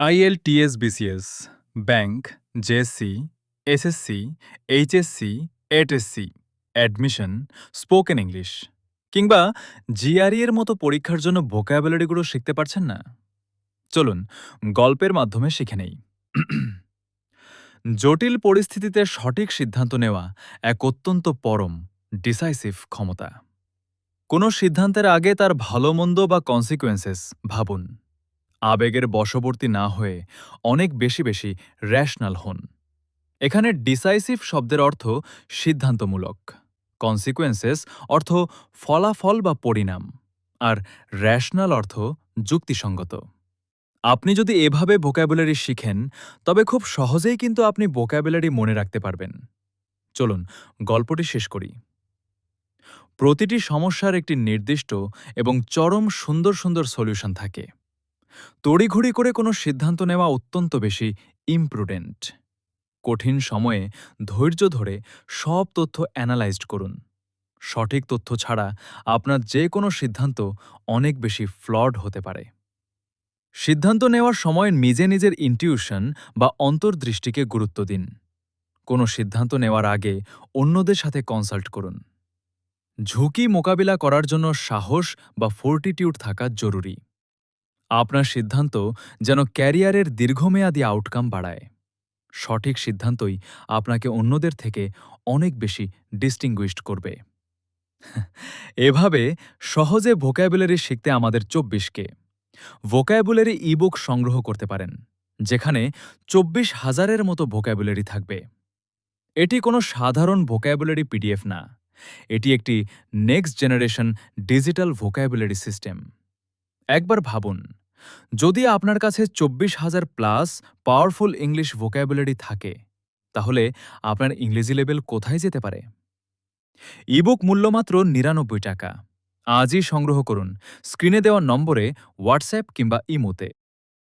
IELTS, BCS, bank, JSC, SSC, HSC, এটএসসি, admission, spoken English কিংবা GRE এর মতো পরীক্ষার জন্য ভোকাবুলারিগুলো শিখতে পারছেন না? চলুন গল্পের মাধ্যমে শিখে নেই। জটিল পরিস্থিতিতে সঠিক সিদ্ধান্ত নেওয়া এক অত্যন্ত পরম ডিসাইসিভ ক্ষমতা। কোনো সিদ্ধান্তের আগে তার ভালো মন্দ বা কনসিকুয়েন্সেস ভাবুন। আবেগের বশবর্তী না হয়ে অনেক বেশি বেশি র্যাশনাল হন। এখানে ডিসাইসিভ শব্দের অর্থ সিদ্ধান্তমূলক, কনসিকুয়েন্সেস অর্থ ফলাফল বা পরিণাম, আর র্যাশনাল অর্থ যুক্তিসঙ্গত। আপনি যদি এভাবে ভোকাবুলারি শিখেন তবে খুব সহজেই কিন্তু আপনি ভোকাবুলারি মনে রাখতে পারবেন। চলুন গল্পটি শেষ করি। প্রতিটি সমস্যার একটি নির্দিষ্ট এবং চরম সুন্দর সুন্দর সলিউশন থাকে। তড়িঘড়ি করে কোনো সিদ্ধান্ত নেওয়া অত্যন্ত বেশি ইমপ্রুডেন্ট। কঠিন সময়ে ধৈর্য ধরে সব তথ্য অ্যানালাইজড করুন। সঠিক তথ্য ছাড়া আপনার যে কোনো সিদ্ধান্ত অনেক বেশি ফ্লড হতে পারে। সিদ্ধান্ত নেওয়ার সময় নিজে নিজের ইনটিউশন বা অন্তর্দৃষ্টিকে গুরুত্ব দিন। কোনো সিদ্ধান্ত নেওয়ার আগে অন্যদের সাথে কনসাল্ট করুন। ঝুঁকি মোকাবিলা করার জন্য সাহস বা ফোর্টিটিউড থাকা জরুরি। আপনার সিদ্ধান্ত যেন ক্যারিয়ারের দীর্ঘমেয়াদী আউটকাম বাড়ায়। সঠিক সিদ্ধান্তই আপনাকে অন্যদের থেকে অনেক বেশি ডিস্টিংগুইশড করবে। এভাবে সহজে ভোকাবুলারি শিখতে আমাদের ২৪কে ভোকাবুলারি ইবুক সংগ্রহ করতে পারেন, যেখানে ২৪,০০০-এর মতো ভোকাবুলারি থাকবে। এটি কোনো সাধারণ ভোকাবুলারি পিডিএফ না, এটি একটি next generation digital vocabulary system. একবার ভাবুন, যদি আপনার কাছে ২৪,০০০ প্লাস পাওয়ারফুল ইংলিশ ভোকাবুলারি থাকে, তাহলে আপনার ইংরেজি লেভেল কোথায় যেতে পারে? ইবুক মূল্য মাত্র ৯৯ টাকা। আজই সংগ্রহ করুন স্ক্রিনে দেওয়া নম্বরে হোয়াটসঅ্যাপ কিংবা ইমোতে।